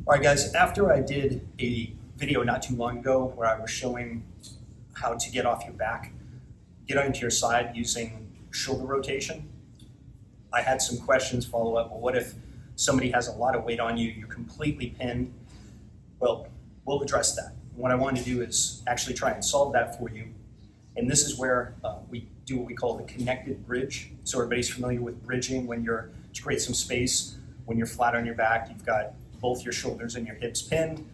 All right, guys, after I did a video not too long ago where I was showing how to get off your back, get onto your side using shoulder rotation, I had some questions follow up. Well, what if somebody has a lot of weight on you, you're completely pinned? Well, we'll address that. What I want to do is actually try and solve that for you. And this is where we do what we call the connected bridge. So everybody's familiar with bridging when you're to create some space. When you're flat on your back, you've got both your shoulders and your hips pinned.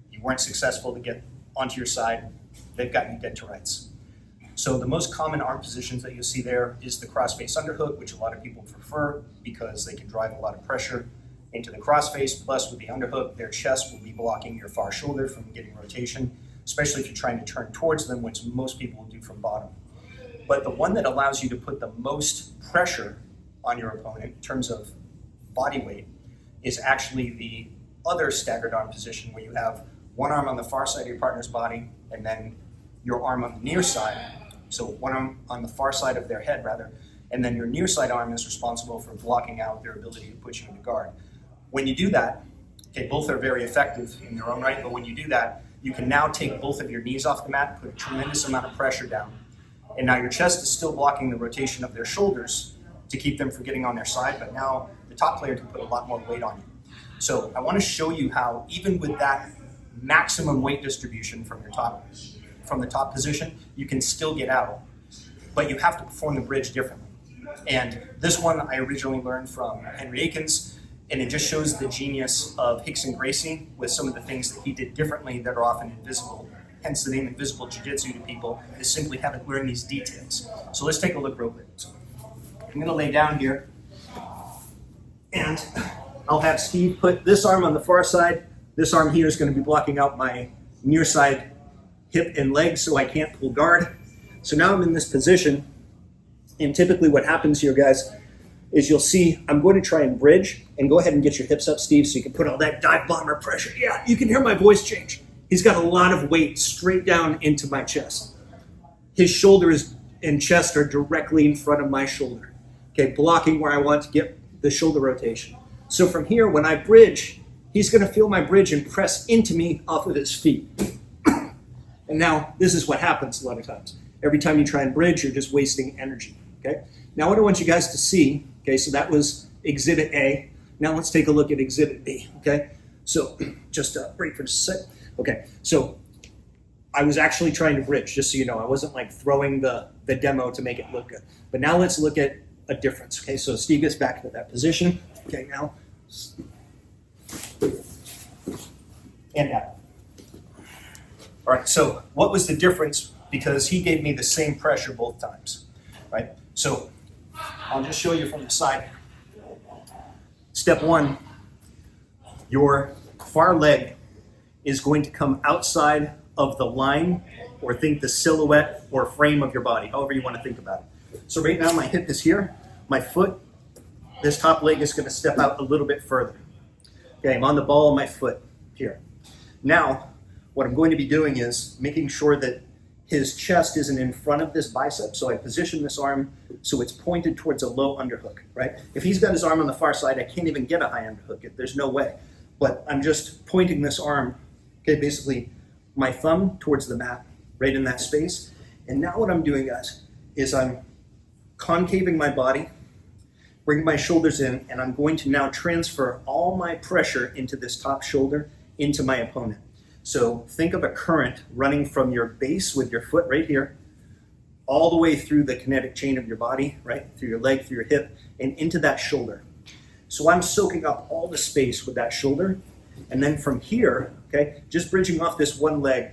You weren't successful to get onto your side. They've got you dead to rights. So the most common arm positions that you'll see there is the cross-face underhook, which a lot of people prefer because they can drive a lot of pressure into the cross-face. Plus with the underhook, their chest will be blocking your far shoulder from getting rotation, especially if you're trying to turn towards them, which most people will do from bottom. But the one that allows you to put the most pressure on your opponent in terms of body weight is actually the other staggered arm position, where you have one arm on the far side of your partner's body and then your arm on the near side. So one arm on the far side of their head, rather, and then your near side arm is responsible for blocking out their ability to put you into guard. When you do that, okay, both are very effective in their own right, but when you do that, you can now take both of your knees off the mat, put a tremendous amount of pressure down, and now your chest is still blocking the rotation of their shoulders to keep them from getting on their side, but now the top player can put a lot more weight on you. So I want to show you how, even with that maximum weight distribution from the top position, you can still get out, but you have to perform the bridge differently. And this one I originally learned from Henry Akins, and it just shows the genius of Rickson Gracie with some of the things that he did differently that are often invisible. Hence the name Invisible Jiu-Jitsu to people, they simply haven't learned these details. So let's take a look real quick. So I'm going to lay down here, and I'll have Steve put this arm on the far side. This arm here is going to be blocking out my near side hip and leg so I can't pull guard. So now I'm in this position, and typically what happens here, guys, is you'll see I'm going to try and bridge, and go ahead and get your hips up, Steve, so you can put all that dive bomber pressure. Yeah, you can hear my voice change. He's got a lot of weight straight down into my chest. His shoulders and chest are directly in front of my shoulder, okay, blocking where I want to get the shoulder rotation. So from here, when I bridge, he's going to feel my bridge and press into me off of his feet. And now this is what happens a lot of times. Every time you try and bridge, you're just wasting energy, okay? Now what I want you guys to see, okay, so that was Exhibit A. Now let's take a look at Exhibit B, okay? So just break for just a sec. Okay, so I was actually trying to bridge, just so you know. I wasn't like throwing the demo to make it look good. But now let's look at a difference, okay? So Steve gets back to that position. Okay, now, and out. All right, so what was the difference? Because he gave me the same pressure both times, right? So I'll just show you from the side. Step one, your far leg is going to come outside of the line, or think the silhouette or frame of your body, however you want to think about it. So right now my hip is here, my foot, this top leg is going to step out a little bit further. Okay, I'm on the ball of my foot here. Now, what I'm going to be doing is making sure that his chest isn't in front of this bicep, so I position this arm so it's pointed towards a low underhook, right? If he's got his arm on the far side, I can't even get a high underhook. There's no way. But I'm just pointing this arm, okay, basically my thumb towards the mat, right in that space. And now what I'm doing, guys, is I'm concaving my body, bring my shoulders in, and I'm going to now transfer all my pressure into this top shoulder into my opponent. So think of a current running from your base with your foot right here, all the way through the kinetic chain of your body, right? Through your leg, through your hip, and into that shoulder. So I'm soaking up all the space with that shoulder. And then from here, okay, just bridging off this one leg,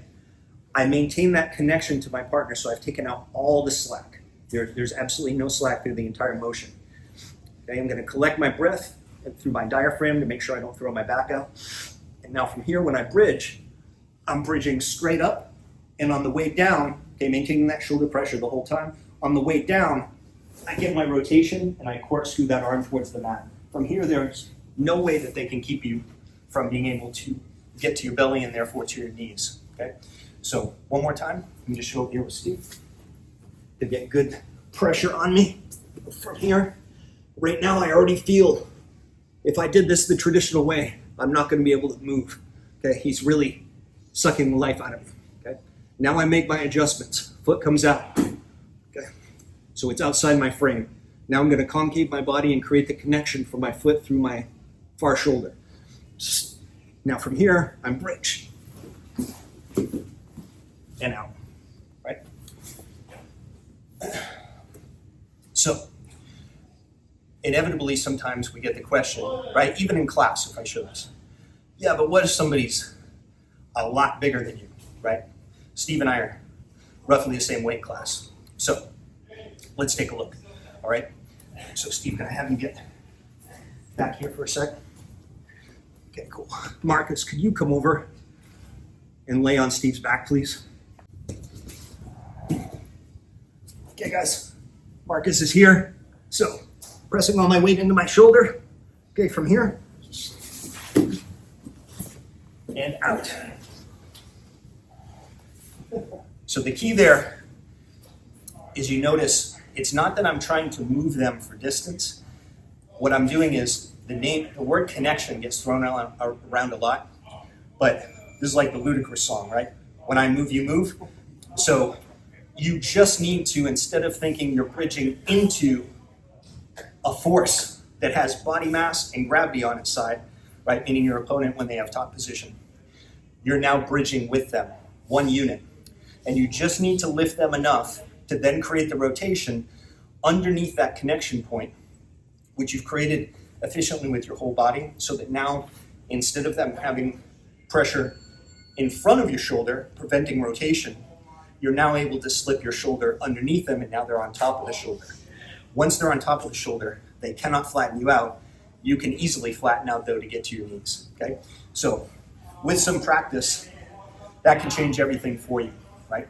I maintain that connection to my partner, so I've taken out all the slack. There's absolutely no slack through the entire motion. Okay, I'm going to collect my breath through my diaphragm to make sure I don't throw my back out. And now from here, when I bridge, I'm bridging straight up, and on the way down, okay, maintaining that shoulder pressure the whole time, on the way down, I get my rotation and I corkscrew that arm towards the mat. From here, there's no way that they can keep you from being able to get to your belly and therefore to your knees, okay? So one more time, let me just show up here with Steve to get good pressure on me from here. Right now, I already feel, if I did this the traditional way, I'm not going to be able to move. Okay, he's really sucking the life out of me. Okay, now I make my adjustments. Foot comes out. Okay, so it's outside my frame. Now I'm going to concave my body and create the connection from my foot through my far shoulder. Now from here, I'm bridged and out, right? So, inevitably, sometimes we get the question, right? Even in class, if I show this. Yeah, but what if somebody's a lot bigger than you, right? Steve and I are roughly the same weight class. So, let's take a look, all right? So, Steve, can I have you get back here for a sec? Okay, cool. Marcus, could you come over and lay on Steve's back, please? Okay, guys. Marcus is here. So, pressing all my weight into my shoulder. Okay, from here. And out. So the key there is you notice it's not that I'm trying to move them for distance. What I'm doing is the word connection gets thrown around a lot, but this is like the Ludacris song, right? When I move, you move. So you just need to, instead of thinking you're bridging into a force that has body mass and gravity on its side, right? Meaning your opponent when they have top position, you're now bridging with them, one unit. And you just need to lift them enough to then create the rotation underneath that connection point, which you've created efficiently with your whole body, so that now, instead of them having pressure in front of your shoulder, preventing rotation, you're now able to slip your shoulder underneath them, and now they're on top of the shoulder. Once they're on top of the shoulder, they cannot flatten you out. You can easily flatten out, though, to get to your knees, okay? So with some practice, that can change everything for you, right?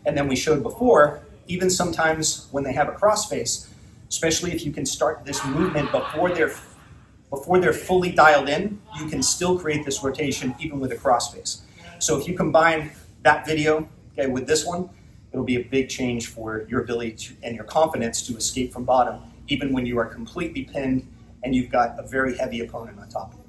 And then we showed before, even sometimes when they have a crossface, especially if you can start this movement before they're fully dialed in, you can still create this rotation even with a crossface. So if you combine that video, okay, with this one, it'll be a big change for your ability to, and your confidence to escape from bottom, even when you are completely pinned and you've got a very heavy opponent on top of you.